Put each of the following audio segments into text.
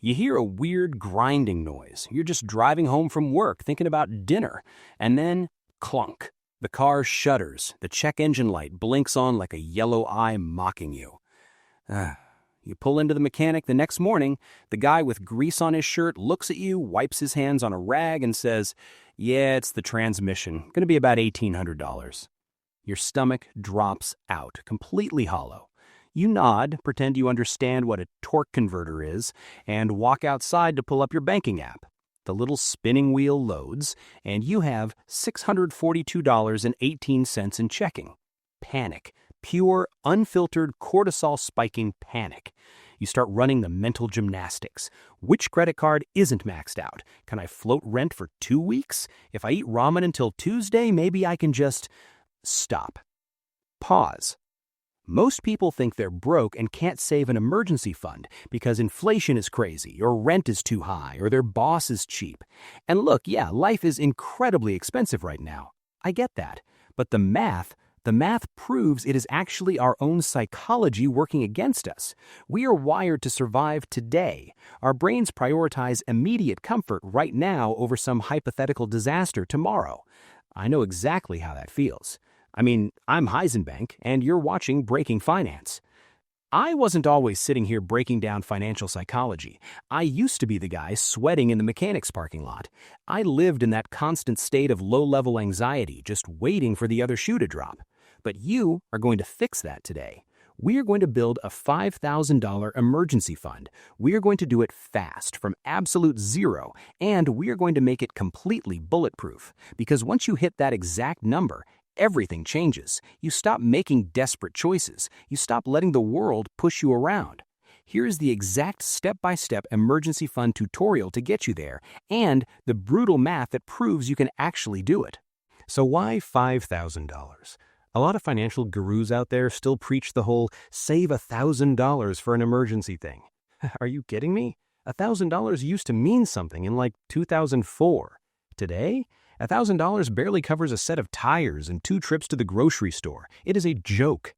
You hear a weird grinding noise. You're just driving home from work thinking about dinner. And then, clunk. The car shudders. The check engine light blinks on like a yellow eye mocking you. You pull into the mechanic the next morning. The guy with grease on his shirt looks at you, wipes his hands on a rag, and says, "Yeah, it's the transmission. Gonna be about $1,800. Your stomach drops out, completely hollow. You nod, pretend you understand what a torque converter is, and walk outside to pull up your banking app. The little spinning wheel loads, and you have $642.18 in checking. Panic. Pure, unfiltered, cortisol-spiking panic. You start running the mental gymnastics. Which credit card isn't maxed out? Can I float rent for 2 weeks? If I eat ramen until Tuesday, maybe I can just... Stop. Pause. Most people think they're broke and can't save an emergency fund because inflation is crazy, or rent is too high, or their boss is cheap. And look, yeah, life is incredibly expensive right now. I get that. But the math proves it is actually our own psychology working against us. We are wired to survive today. Our brains prioritize immediate comfort right now over some hypothetical disaster tomorrow. I know exactly how that feels. I mean, I'm Heisenbank, and you're watching Breaking Finance. I wasn't always sitting here breaking down financial psychology. I used to be the guy sweating in the mechanics parking lot. I lived in that constant state of low-level anxiety, just waiting for the other shoe to drop. But you are going to fix that today. We are going to build a $5,000 emergency fund. We are going to do it fast, from absolute zero, and we are going to make it completely bulletproof. Because once you hit that exact number, everything changes. You stop making desperate choices. You stop letting the world push you around. Here's the exact step-by-step emergency fund tutorial to get you there, and the brutal math that proves you can actually do it. So why $5,000? A lot of financial gurus out there still preach the whole save $1,000 for an emergency thing. Are you kidding me? $1,000 used to mean something in like 2004. Today, $1,000 barely covers a set of tires and 2 trips to the grocery store. It is a joke.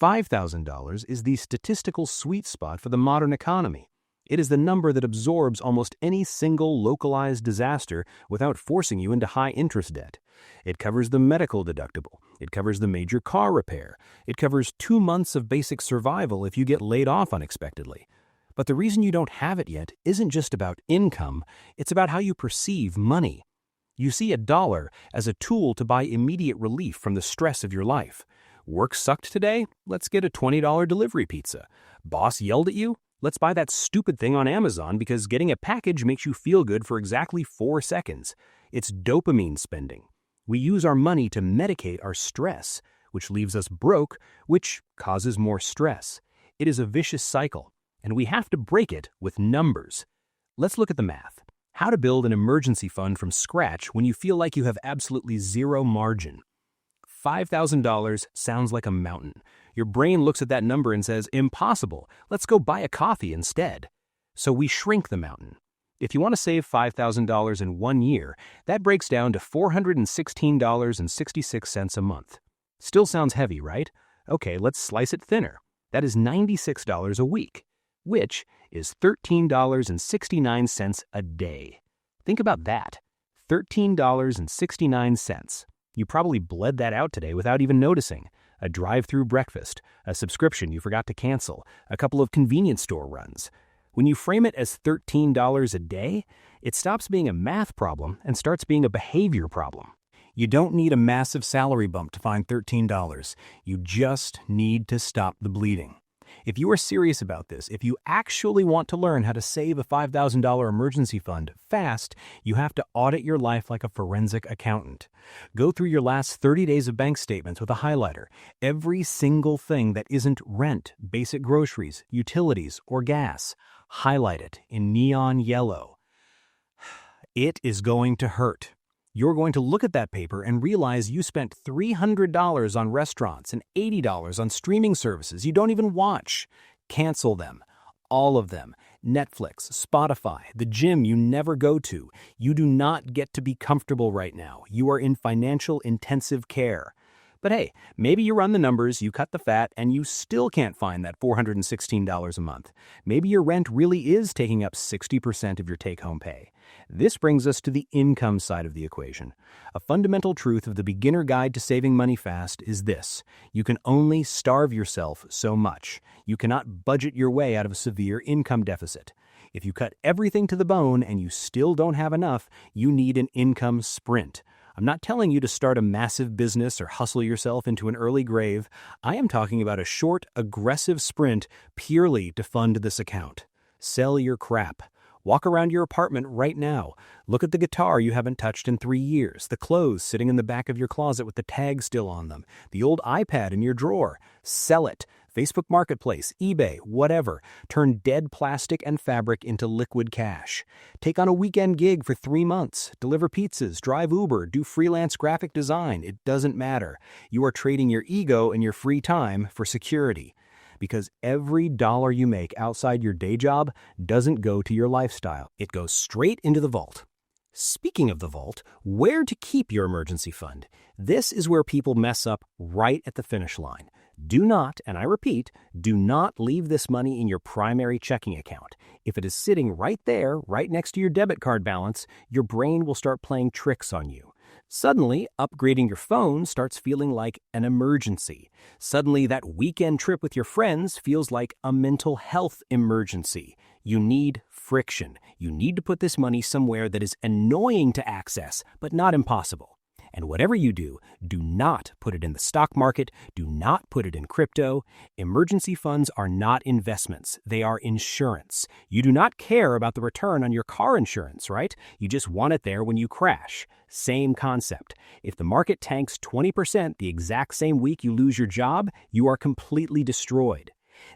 $5,000 is the statistical sweet spot for the modern economy. It is the number that absorbs almost any single localized disaster without forcing you into high-interest debt. It covers the medical deductible. It covers the major car repair. It covers 2 months of basic survival if you get laid off unexpectedly. But the reason you don't have it yet isn't just about income. It's about how you perceive money. You see a dollar as a tool to buy immediate relief from the stress of your life. Work sucked today? Let's get a $20 delivery pizza. Boss yelled at you? Let's buy that stupid thing on Amazon because getting a package makes you feel good for exactly 4 seconds. It's dopamine spending. We use our money to medicate our stress, which leaves us broke, which causes more stress. It is a vicious cycle, and we have to break it with numbers. Let's look at the math. How to build an emergency fund from scratch when you feel like you have absolutely zero margin. $5,000 sounds like a mountain. Your brain looks at that number and says, impossible, let's go buy a coffee instead. So we shrink the mountain. If you want to save $5,000 in 1 year, that breaks down to $416.66 a month. Still sounds heavy, right? Okay, let's slice it thinner. That is $96 a week, which is $13.69 a day. Think about that. $13.69. You probably bled that out today without even noticing. A drive-through breakfast, a subscription you forgot to cancel, a couple of convenience store runs. When you frame it as $13 a day, it stops being a math problem and starts being a behavior problem. You don't need a massive salary bump to find $13. You just need to stop the bleeding. If you are serious about this, if you actually want to learn how to save a $5,000 emergency fund fast, you have to audit your life like a forensic accountant. Go through your last 30 days of bank statements with a highlighter. Every single thing that isn't rent, basic groceries, utilities, or gas. Highlight it in neon yellow. It is going to hurt. You're going to look at that paper and realize you spent $300 on restaurants and $80 on streaming services you don't even watch. Cancel them. All of them. Netflix, Spotify, the gym you never go to. You do not get to be comfortable right now. You are in financial intensive care. But hey, maybe you run the numbers, you cut the fat, and you still can't find that $416 a month. Maybe your rent really is taking up 60% of your take-home pay. This brings us to the income side of the equation. A fundamental truth of the beginner guide to saving money fast is this: you can only starve yourself so much. You cannot budget your way out of a severe income deficit. If you cut everything to the bone and you still don't have enough, you need an income sprint. I'm not telling you to start a massive business or hustle yourself into an early grave. I am talking about a short, aggressive sprint purely to fund this account. Sell your crap. Walk around your apartment right now. Look at the guitar you haven't touched in 3 years, the clothes sitting in the back of your closet with the tag still on them, the old iPad in your drawer. Sell it. Facebook Marketplace, eBay, whatever. Turn dead plastic and fabric into liquid cash. Take on a weekend gig for 3 months. Deliver pizzas, drive Uber, do freelance graphic design. It doesn't matter. You are trading your ego and your free time for security. Because every dollar you make outside your day job doesn't go to your lifestyle. It goes straight into the vault. Speaking of the vault, where to keep your emergency fund? This is where people mess up right at the finish line. Do not, and I repeat, do not leave this money in your primary checking account. If it is sitting right there, right next to your debit card balance, your brain will start playing tricks on you. Suddenly, upgrading your phone starts feeling like an emergency. Suddenly, that weekend trip with your friends feels like a mental health emergency. You need friction. You need to put this money somewhere that is annoying to access, but not impossible. And whatever you do, do not put it in the stock market. Do not put it in crypto. Emergency funds are not investments. They are insurance. You do not care about the return on your car insurance, right? You just want it there when you crash. Same concept. If the market tanks 20% the exact same week you lose your job, you are completely destroyed.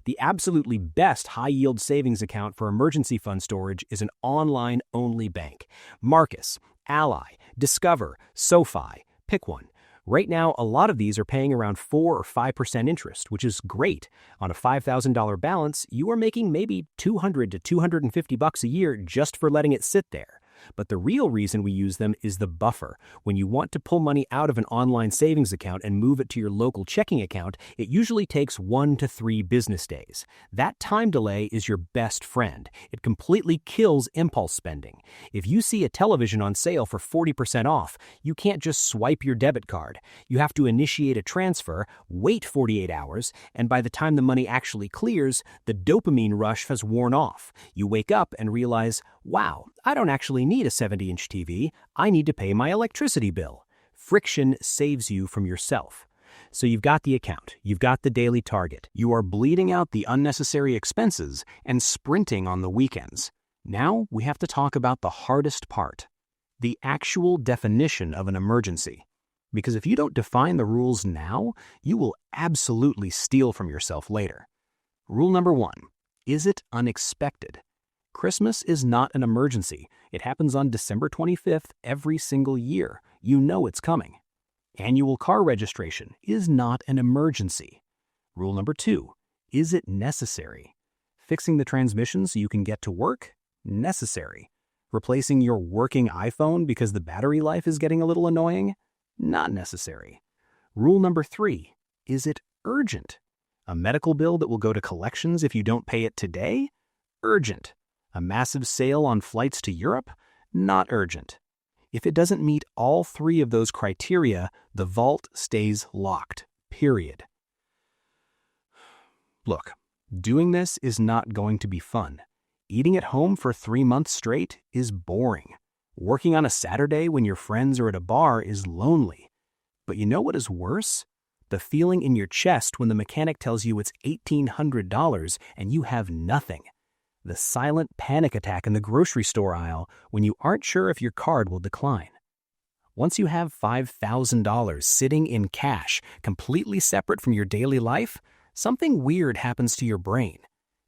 The absolutely best high-yield savings account for emergency fund storage is an online-only bank. Marcus, Ally, Discover, SoFi, pick one. Right now, a lot of these are paying around 4 or 5% interest, which is great. On a $5,000 balance, you are making maybe $200 to $250 a year just for letting it sit there. But the real reason we use them is the buffer. When you want to pull money out of an online savings account and move it to your local checking account, it usually takes 1 to 3 business days. That time delay is your best friend. It completely kills impulse spending. If you see a television on sale for 40% off, you can't just swipe your debit card. You have to initiate a transfer, wait 48 hours, and by the time the money actually clears, the dopamine rush has worn off. You wake up and realize, wow, I don't actually need a 70-inch TV. I need to pay my electricity bill. Friction saves you from yourself. So you've got the account, you've got the daily target. You are bleeding out the unnecessary expenses and sprinting on the weekends. Now we have to talk about the hardest part, the actual definition of an emergency. Because if you don't define the rules now, you will absolutely steal from yourself later. Rule number 1, is it unexpected? Christmas is not an emergency. It happens on December 25th every single year. You know it's coming. Annual car registration is not an emergency. Rule number 2, is it necessary? Fixing the transmission so you can get to work? Necessary. Replacing your working iPhone because the battery life is getting a little annoying? Not necessary. Rule number 3, is it urgent? A medical bill that will go to collections if you don't pay it today? Urgent. A massive sale on flights to Europe? Not urgent. If it doesn't meet all 3 of those criteria, the vault stays locked. Period. Look, doing this is not going to be fun. Eating at home for 3 months straight is boring. Working on a Saturday when your friends are at a bar is lonely. But you know what is worse? The feeling in your chest when the mechanic tells you it's $1,800 and you have nothing. The silent panic attack in the grocery store aisle when you aren't sure if your card will decline. Once you have $5,000 sitting in cash, completely separate from your daily life, something weird happens to your brain.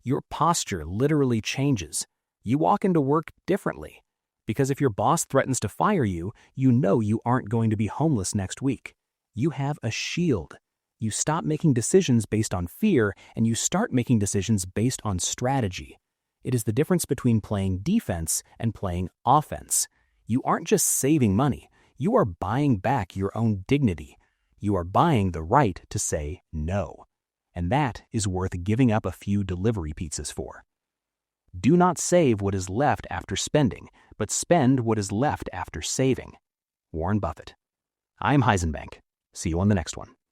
Your posture literally changes. You walk into work differently. Because if your boss threatens to fire you, you know you aren't going to be homeless next week. You have a shield. You stop making decisions based on fear, and you start making decisions based on strategy. It is the difference between playing defense and playing offense. You aren't just saving money. You are buying back your own dignity. You are buying the right to say no, and that is worth giving up a few delivery pizzas for. Do not save what is left after spending, but spend what is left after saving. Warren Buffett. I'm Heisenbank. See you on the next one.